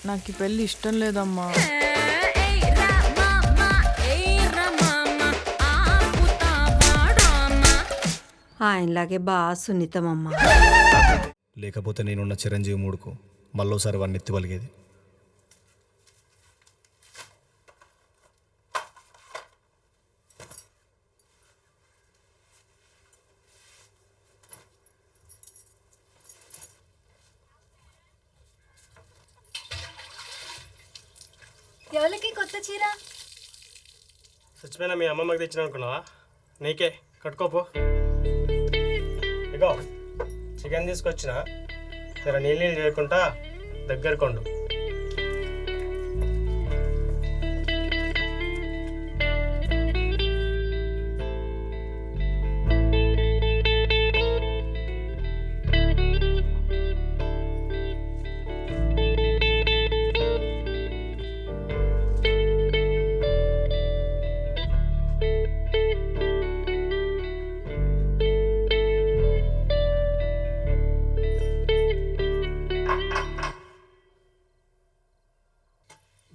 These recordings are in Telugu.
నాకు ఈ పెళ్ళి ఇష్టం లేదమ్మా. ఆయనలాగే బాగా సున్నితమమ్మా. లేకపోతే నేనున్న చిరంజీవి మూడుకు మళ్ళోసారి వాడిని ఎత్తివలిగేది. ఎవరికి కొత్త చీర? చచ్చిపోయినా మీ అమ్మమ్మకి తెచ్చిన అనుకున్నావా? నీకే కట్టుకోపో. ఇగో చికెన్ తీసుకొచ్చిన, జర నీళ్ళు చేయకుండా దగ్గర కొండు.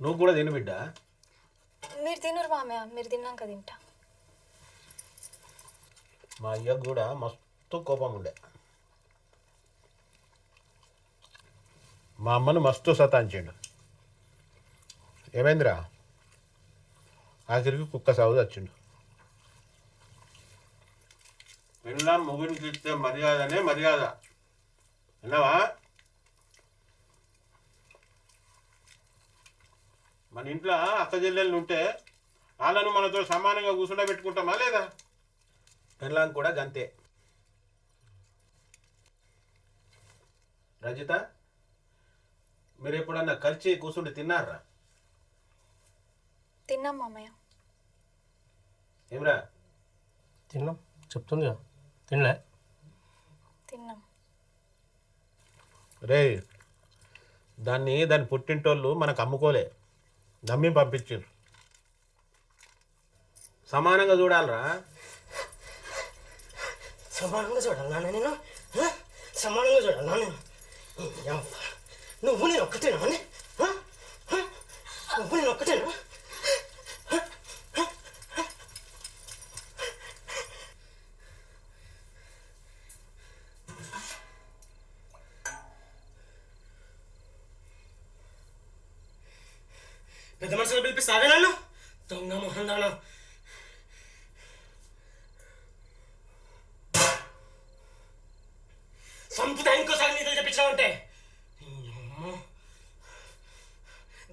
నువ్వు కూడా తిను బిడ్డ. మీరు తినరు మామయ్య, మీరు తిన్నాక తింటా. మా అయ్యకు కూడా మస్తు కోపం ఉండే. మా అమ్మను మస్తు సతాంచిండు. ఏమైందిరా? ఆఖరికి కుక్క సాగు వచ్చిండు. పెళ్ళ మొగుడికి ఇచ్చే మర్యాదనే మర్యాద, విన్నావా? మన ఇంట్లో అక్క చెల్లెళ్ళు ఉంటే వాళ్ళను మనతో సమానంగా కూర్చుండబెట్టుకుంటామా లేదా? పెళ్ళాం కూడా గంతే. రజిత, మీరు ఎప్పుడన్నా కలిసి కూర్చుండి తిన్నారా? తిన్నాం మామయ్య. ఏమ్రా? తిన్నాం చెప్తుందిగా, తినలే? తిన్నాం. రే, దాని పుట్టింటోళ్ళు మనకు అమ్ముకోలే, నమ్మి పంపించారు. సమానంగా చూడాలరా. సమానంగా చూడాలా నేను? సమానంగా చూడాలా నేను? నువ్వు నేను ఒక్కటేనా? నువ్వు నేను ఒక్కటేనా? పెద్ద మనుషులు పిలిపిస్తావే నన్ను? దొంగ మొహం దానా. సంపుతా ఇంకోసారి నీతో చెప్పించావంటే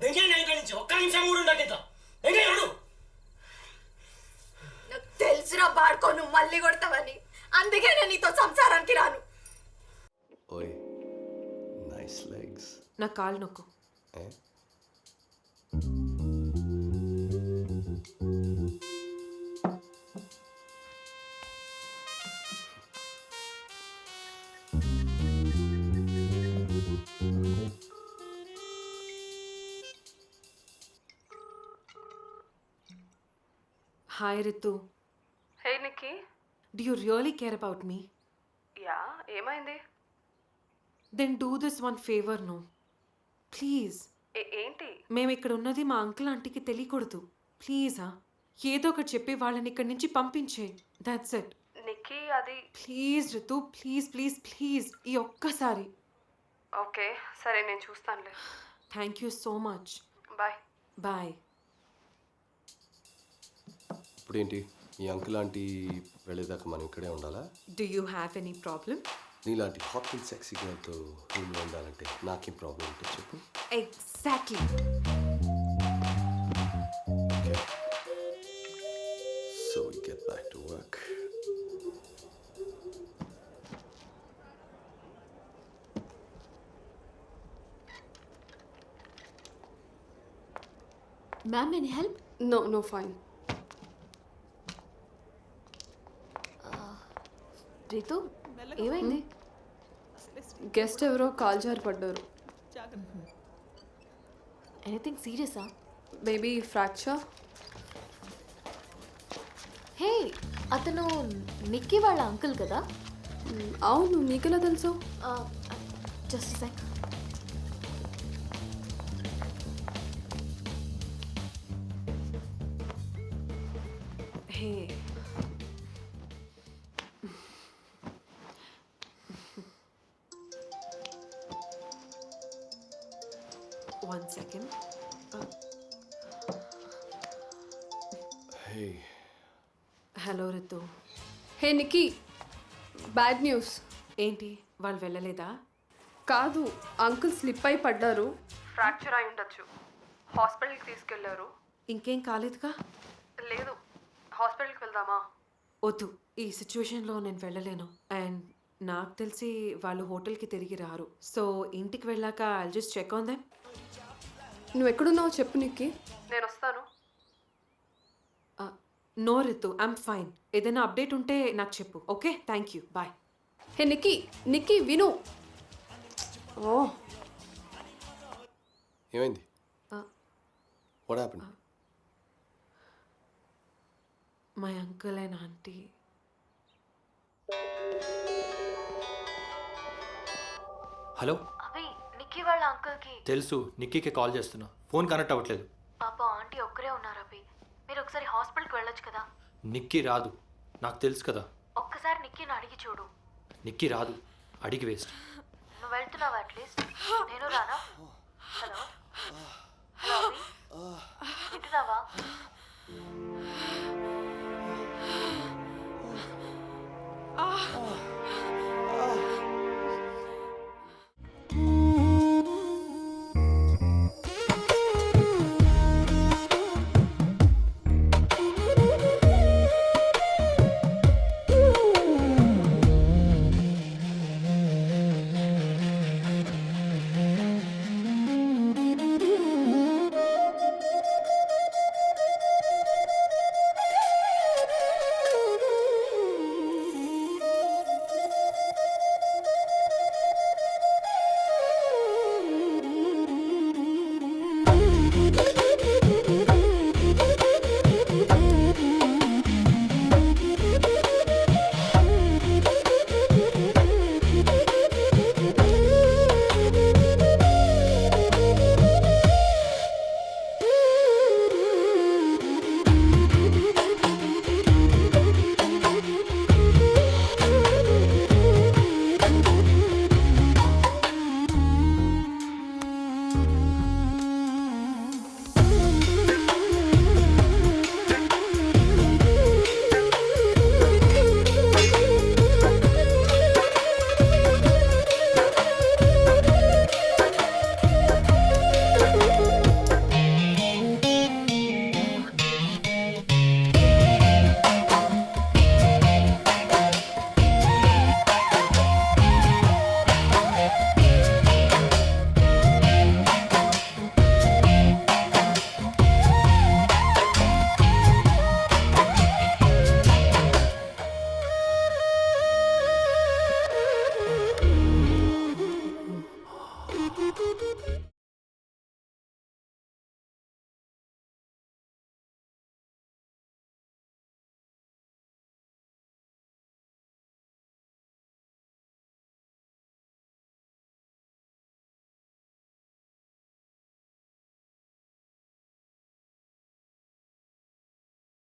దెంగే నా ఇంట్లో నుంచి ఒక్క నిమిషం కూడా ఉండకింత దెంగే నాడు. నాకు తెలుసురా బాడుకో, నువ్వు మళ్ళీ కొడతావని. అందుకే నేను నీతో సంసారానికి రాను. ఓయ్ నైస్ లెగ్స్. నా కాలు నొక్కు. Hi Ritu. Hey Nikki. Do you really care about me? Yeah, ఏమైంది? Then do this one favor, no? Please. ఏంటి? మేము ఇక్కడ ఉన్నది మా అంకుల్ ఆంటీకి తెలియకూడదు. ప్లీజా, ఏదో ఒకటి చెప్పి వాళ్ళని ఇక్కడి నుంచి పంపించే. That's it. నిక్కీ, అది please Ritu, please please please, ఈ ఒక్కసారి. ఓకే సరే, నేను చూస్తానులే. Thank you so much. Bye. Bye. ఇప్పుడేంటి మీ అంకుల్ ఆంటీ వెళ్ళేదాకా మనం ఇక్కడే ఉండాలా? Do you have any problem? నీలాంటి హాట్ అండ్ సెక్సీ గర్ల్తో రూమ్లో ఉండాలంటే నాకేం ప్రాబ్లం ఉంటే చెప్పు. Exactly. Okay, so we get back to work. Ma'am, any help? No fine. Ritu, ఏమైంది? గెస్ట్ ఎవరో కాల్ జారి పడ్డారు. ఎనీథింగ్ సీరియసా? Maybe fracture. హే, అతను నిక్కీ వాళ్ళ అంకుల్ కదా? అవును, నీకెలా తెలుసు? Just sec. Hey one second. Hey hello Ritu. Hey Nikki, bad news. ఏంటి వాళ్ళు వెళ్ళలేదా? కాదు, అంకుల్ స్లిప్ అయి పడ్డారు. ఫ్రాక్చర్ అయి ఉండొచ్చు. హాస్పిటల్కి తీసుకెళ్లారు. ఇంకేం కాలేదుగా? లేదు, హాస్పిటల్కి వెళ్దామా? వద్దు, ఈ సిచ్యువేషన్లో నేను వెళ్ళలేను. అండ్ నాకు తెలిసి వాళ్ళు హోటల్కి తిరిగి రారు. సో ఇంటికి వెళ్ళాక I just check on them. నువ్వు ఎక్కడున్నావో చెప్పు నిక్కీ, నేను వస్తాను. No Ritu, I'm fine. ఏదైనా అప్డేట్ ఉంటే నాకు చెప్పు. Okay, thank you, bye. Hey Nikki, Nikki విను. ఓ ఏమైంది? Uh, what happened? My uncle and aunty. Hello, అవి నిక్కీ వాళ్ళ అంకుల్కి తెలుసు. నిక్కీకి కాల్ చేస్తున్నా, ఫోన్ కనెక్ట్ అవ్వట్లేదు. పాప ఆంటీ ఒక్కరే ఉన్నారు అభి. మీరు ఒకసారి హాస్పిటల్కి వెళ్ళొచ్చు కదా. నిక్కీ రాదు, నాకు తెలుసు కదా. ఒక్కసారి నిక్కీని అడిగి చూడు. నిక్కీ రాదు, అడిగి వేస్ట్. నువ్వు వెళ్తున్నావా? అట్లీస్ట్ నేను రానా?